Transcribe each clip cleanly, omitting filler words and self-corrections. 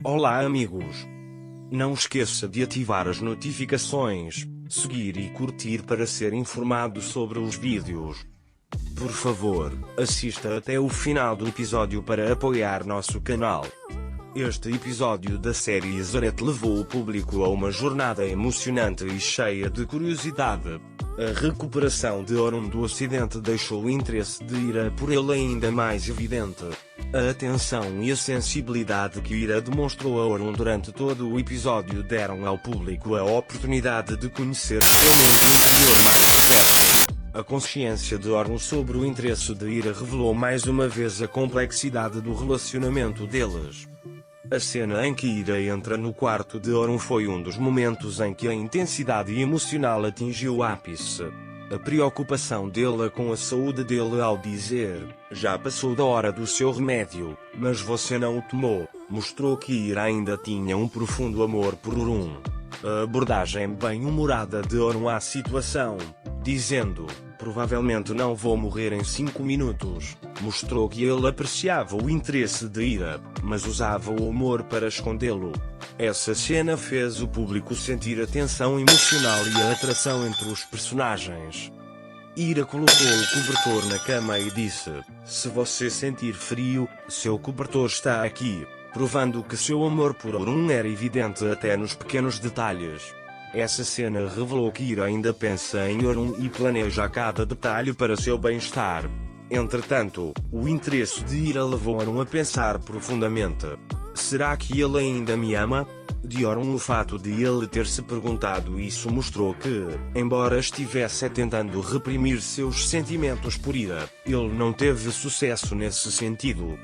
Olá amigos! Não esqueça de ativar as notificações, seguir e curtir para ser informado sobre os vídeos. Por favor, assista até o final do episódio para apoiar nosso canal. Este episódio da série Ezaret levou o público a uma jornada emocionante e cheia de curiosidade. A recuperação de Orun do acidente deixou o interesse de Ira por ele ainda mais evidente. A atenção e a sensibilidade que Ira demonstrou a Orun durante todo o episódio deram ao público a oportunidade de conhecer seu mundo interior mais de perto. A consciência de Orun sobre o interesse de Ira revelou mais uma vez a complexidade do relacionamento deles. A cena em que Ira entra no quarto de Orun foi um dos momentos em que a intensidade emocional atingiu o ápice. A preocupação dela com a saúde dele ao dizer, já passou da hora do seu remédio, mas você não o tomou, mostrou que Ira ainda tinha um profundo amor por Orun. A abordagem bem-humorada de Orun à situação, dizendo, provavelmente não vou morrer em 5 minutos, mostrou que ele apreciava o interesse de Ira, mas usava o humor para escondê-lo. Essa cena fez o público sentir a tensão emocional e a atração entre os personagens. Ira colocou o cobertor na cama e disse, se você sentir frio, seu cobertor está aqui, provando que seu amor por Orun era evidente até nos pequenos detalhes. Essa cena revelou que Ira ainda pensa em Orun e planeja cada detalhe para seu bem-estar. Entretanto, o interesse de Ira levou Orun a pensar profundamente. Será que ele ainda me ama? De Orun, o fato de ele ter se perguntado isso mostrou que, embora estivesse tentando reprimir seus sentimentos por Ira, ele não teve sucesso nesse sentido.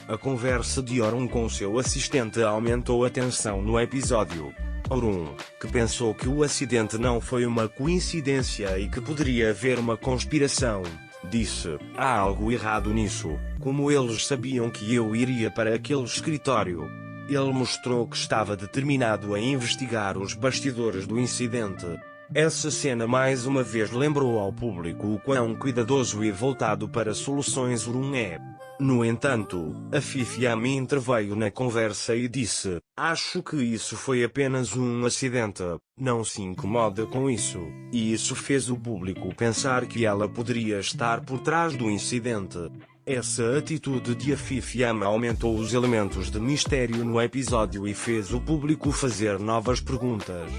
A conversa de Orun com seu assistente aumentou a tensão no episódio. Orun, que pensou que o acidente não foi uma coincidência e que poderia haver uma conspiração, disse, há algo errado nisso, como eles sabiam que eu iria para aquele escritório. Ele mostrou que estava determinado a investigar os bastidores do incidente. Essa cena mais uma vez lembrou ao público o quão cuidadoso e voltado para soluções Orun é. No entanto, a Fifi Yami interveio na conversa e disse, acho que isso foi apenas um acidente, não se incomoda com isso, e isso fez o público pensar que ela poderia estar por trás do incidente. Essa atitude de Fifi Yami aumentou os elementos de mistério no episódio e fez o público fazer novas perguntas.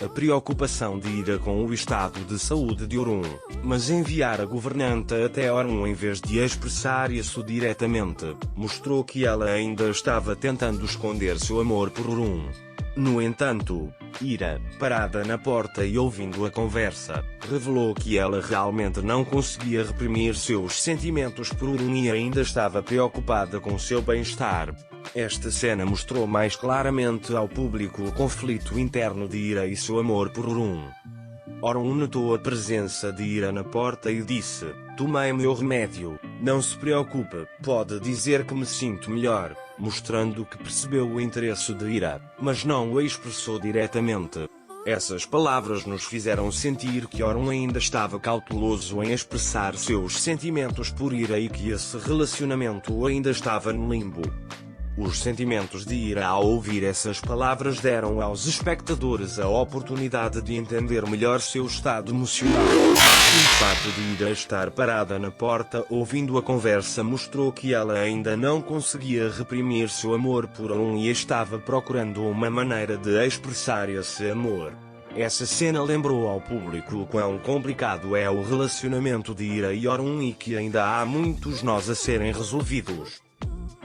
A preocupação de Ira com o estado de saúde de Orun, mas enviar a governanta até Orun em vez de expressar isso diretamente, mostrou que ela ainda estava tentando esconder seu amor por Orun. No entanto, Ira, parada na porta e ouvindo a conversa, revelou que ela realmente não conseguia reprimir seus sentimentos por Orun e ainda estava preocupada com seu bem-estar. Esta cena mostrou mais claramente ao público o conflito interno de Ira e seu amor por Orun. Orun notou a presença de Ira na porta e disse, tomei meu remédio, não se preocupe, pode dizer que me sinto melhor, mostrando que percebeu o interesse de Ira, mas não o expressou diretamente. Essas palavras nos fizeram sentir que Orun ainda estava cauteloso em expressar seus sentimentos por Ira e que esse relacionamento ainda estava no limbo. Os sentimentos de Ira ao ouvir essas palavras deram aos espectadores a oportunidade de entender melhor seu estado emocional. O fato de Ira estar parada na porta ouvindo a conversa mostrou que ela ainda não conseguia reprimir seu amor por Orun e estava procurando uma maneira de expressar esse amor. Essa cena lembrou ao público o quão complicado é o relacionamento de Ira e Orun e que ainda há muitos nós a serem resolvidos.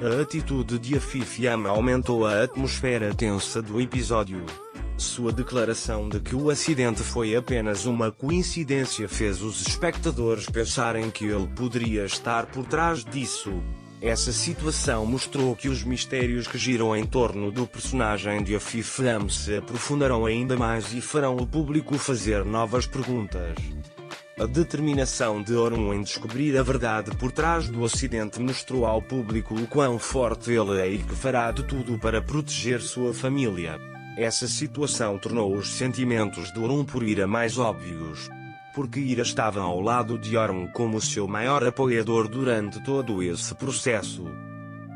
A atitude de Fifi Yami aumentou a atmosfera tensa do episódio. Sua declaração de que o acidente foi apenas uma coincidência fez os espectadores pensarem que ele poderia estar por trás disso. Essa situação mostrou que os mistérios que giram em torno do personagem de Fifi Yami se aprofundarão ainda mais e farão o público fazer novas perguntas. A determinação de Orun em descobrir a verdade por trás do acidente mostrou ao público o quão forte ele é e que fará de tudo para proteger sua família. Essa situação tornou os sentimentos de Orun por Ira mais óbvios. Porque Ira estava ao lado de Orun como seu maior apoiador durante todo esse processo.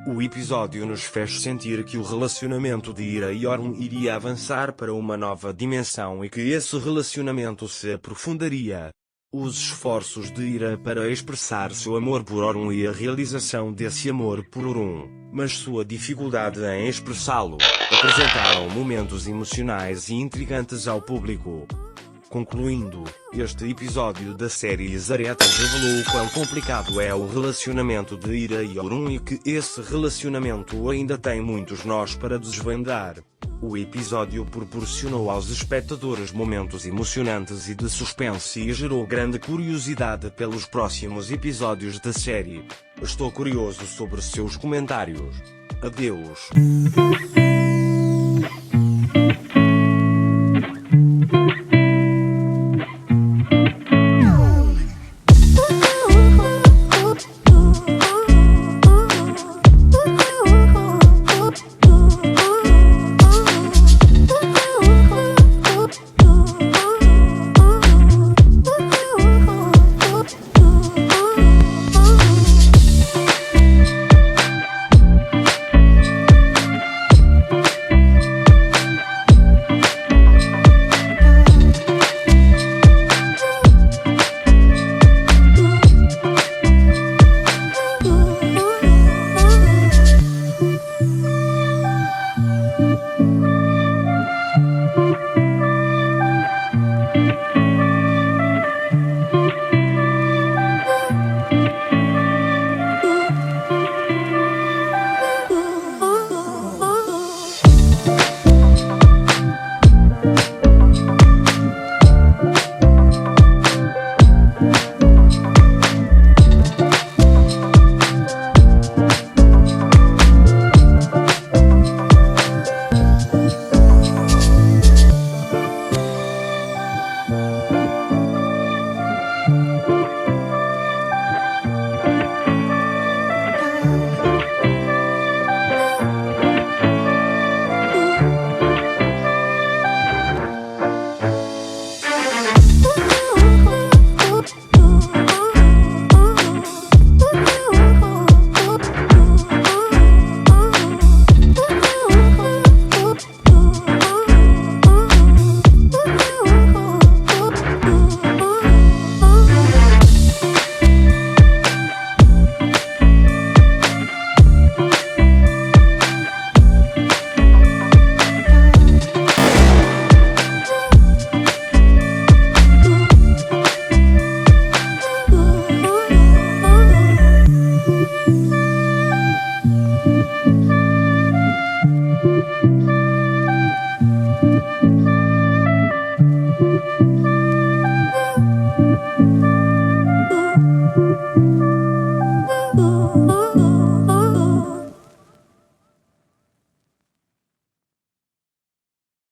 O episódio nos fez sentir que o relacionamento de Ira e Orm iria avançar para uma nova dimensão e que esse relacionamento se aprofundaria. Os esforços de Ira para expressar seu amor por Orm e a realização desse amor por Orm, mas sua dificuldade em expressá-lo, apresentaram momentos emocionais e intrigantes ao público. Concluindo, este episódio da série Zareta revelou o quão complicado é o relacionamento de Ira e Orm e que esse relacionamento ainda tem muitos nós para desvendar. O episódio proporcionou aos espectadores momentos emocionantes e de suspense e gerou grande curiosidade pelos próximos episódios da série. Estou curioso sobre seus comentários. Adeus.